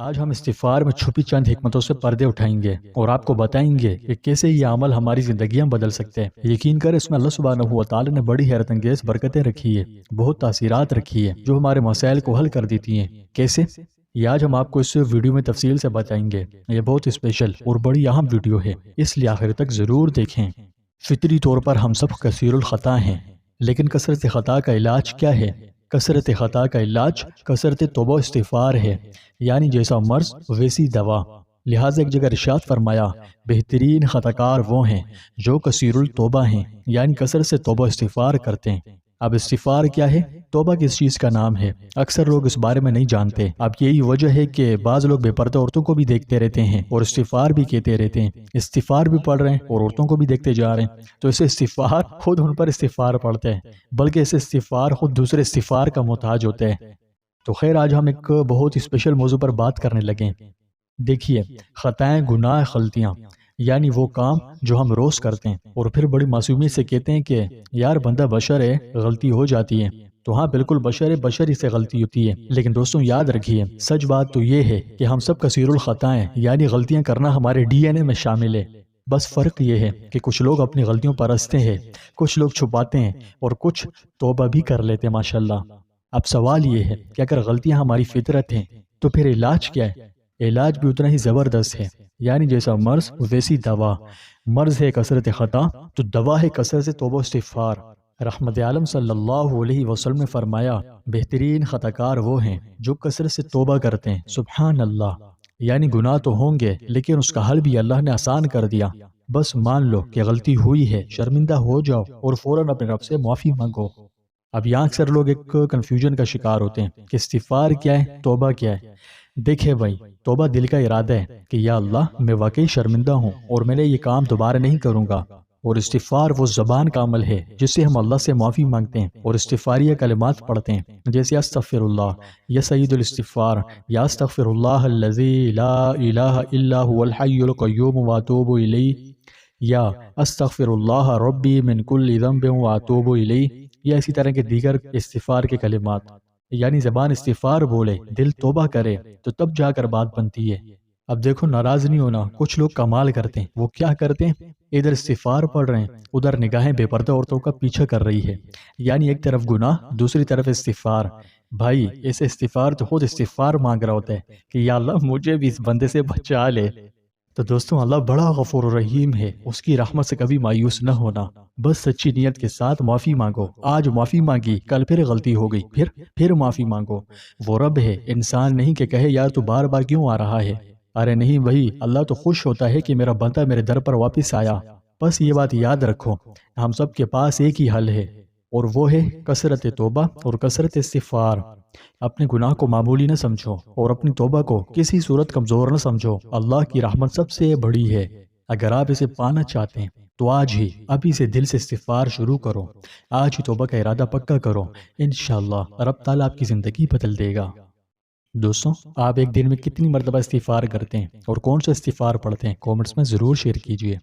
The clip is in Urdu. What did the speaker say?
آج ہم استغفار میں چھپی چند حکمتوں سے پردے اٹھائیں گے اور آپ کو بتائیں گے کہ کیسے یہ عمل ہماری زندگیاں بدل سکتے ہیں۔ یقین کر اس میں اللہ سبحانہ و تعالی نے بڑی حیرت انگیز برکتیں رکھی ہے، بہت تاثیرات رکھی ہے جو ہمارے مسائل کو حل کر دیتی ہیں۔ کیسے؟ یہ آج ہم آپ کو اس ویڈیو میں تفصیل سے بتائیں گے۔ یہ بہت اسپیشل اور بڑی اہم ویڈیو ہے، اس لیے آخر تک ضرور دیکھیں۔ فطری طور پر ہم سب کثیر الخطا ہیں، لیکن کثرت خطا کا علاج کیا ہے؟ کثرت خطا کا علاج کثرت توبہ و استغفار ہے، یعنی جیسا مرض ویسی دوا۔ لہٰذا ایک جگہ ارشاد فرمایا، بہترین خطاکار وہ ہیں جو کثیر التوبہ ہیں، یعنی کثرت سے توبہ و استغفار کرتے ہیں۔ اب استغفار کیا ہے؟ توبہ کس چیز کا نام ہے؟ اکثر لوگ اس بارے میں نہیں جانتے۔ اب یہی وجہ ہے کہ بعض لوگ بے پردہ عورتوں کو بھی دیکھتے رہتے ہیں اور استغفار بھی کہتے رہتے ہیں، استغفار بھی پڑھ رہے ہیں اور عورتوں کو بھی دیکھتے جا رہے ہیں، تو اسے استغفار خود ان پر استغفار پڑھتے ہیں، بلکہ اسے استغفار خود دوسرے استغفار کا محتاج ہوتے ہیں۔ تو خیر آج ہم ایک بہت اسپیشل موضوع پر بات کرنے لگیں۔ دیکھیے، خطائیں، گناہ، غلطیاں، یعنی وہ کام جو ہم روز کرتے ہیں اور پھر بڑی معصومیت سے کہتے ہیں کہ یار بندہ بشر ہے، غلطی ہو جاتی ہے۔ تو ہاں بالکل بشر ہے، بشر ہی سے غلطی ہوتی ہے، لیکن دوستوں یاد رکھیے، سچ بات تو یہ ہے کہ ہم سب کثیر الخطا ہیں، یعنی غلطیاں کرنا ہمارے ڈی این اے میں شامل ہے۔ بس فرق یہ ہے کہ کچھ لوگ اپنی غلطیوں پر ہنستے ہیں، کچھ لوگ چھپاتے ہیں اور کچھ توبہ بھی کر لیتے ہیں ماشاءاللہ۔ اب سوال یہ ہے کہ اگر غلطیاں ہماری فطرت ہیں تو پھر علاج کیا ہے؟ علاج بھی اتنا ہی زبردست ہے، یعنی جیسا مرض ویسی دوا۔ مرض ہے کثرت خطا تو دوا ہے کثرت توبہ و استغفار۔ رحمت عالم صلی اللہ علیہ وسلم نے فرمایا، بہترین خطاکار وہ ہیں جو کثرت سے توبہ کرتے ہیں۔ سبحان اللہ، یعنی گناہ تو ہوں گے لیکن اس کا حل بھی اللہ نے آسان کر دیا۔ بس مان لو کہ غلطی ہوئی ہے، شرمندہ ہو جاؤ اور فوراً اپنے رب سے معافی مانگو۔ اب یہاں اکثر لوگ ایک کنفیوژن کا شکار ہوتے ہیں کہ استغفار کیا ہے، توبہ کیا ہے۔ دیکھیں بھائی، توبہ دل کا ارادہ ہے کہ یا اللہ میں واقعی شرمندہ ہوں اور میں نے یہ کام دوبارہ نہیں کروں گا، اور استغفار وہ زبان کا عمل ہے جس سے ہم اللہ سے معافی مانگتے ہیں اور استغفاریہ کلمات پڑھتے ہیں، جیسے استغفر اللہ یا سید الاستغفار یا استغفر اللہ الذی لا الہ الا هو الحی القیوم واتوب الیہ یا استغفر اللہ ربی من کل ذنب واتوب الیہ، یا اسی طرح کے دیگر استغفار کے کلمات۔ یعنی زبان استغفار بولے، دل توبہ کرے تو تب جا کر بات بنتی ہے۔ اب دیکھو، ناراض نہیں ہونا، کچھ لوگ کمال کرتے ہیں۔ وہ کیا کرتے ہیں؟ ادھر استغفار پڑھ رہے ہیں، ادھر نگاہیں بے پردہ عورتوں کا پیچھا کر رہی ہے، یعنی ایک طرف گناہ، دوسری طرف استغفار۔ بھائی ایسے استغفار تو خود استغفار مانگ رہا ہوتا ہے کہ یا اللہ مجھے بھی اس بندے سے بچا لے۔ تو دوستوں اللہ بڑا غفور رحیم ہے، اس کی رحمت سے کبھی مایوس نہ ہونا، بس سچی نیت کے ساتھ معافی مانگو۔ آج معافی مانگی، کل پھر غلطی ہو گئی، پھر معافی مانگو۔ وہ رب ہے، انسان نہیں کہ کہے یار تو بار بار کیوں آ رہا ہے۔ ارے نہیں بھائی، اللہ تو خوش ہوتا ہے کہ میرا بندہ میرے در پر واپس آیا۔ بس یہ بات یاد رکھو، ہم سب کے پاس ایک ہی حل ہے، اور وہ ہے کثرت توبہ اور کثرت استغفار۔ اپنے گناہ کو معمولی نہ سمجھو اور اپنی توبہ کو کسی صورت کمزور نہ سمجھو۔ اللہ کی رحمت سب سے بڑی ہے، اگر آپ اسے پانا چاہتے ہیں تو آج ہی ابھی سے دل سے استغفار شروع کرو، آج ہی توبہ کا ارادہ پکا کرو، انشاءاللہ رب تعالیٰ آپ کی زندگی بدل دے گا۔ دوستوں آپ ایک دن میں کتنی مرتبہ استغفار کرتے ہیں اور کون سا استغفار پڑھتے ہیں؟ کامنٹس میں ضرور شیئر کیجیے۔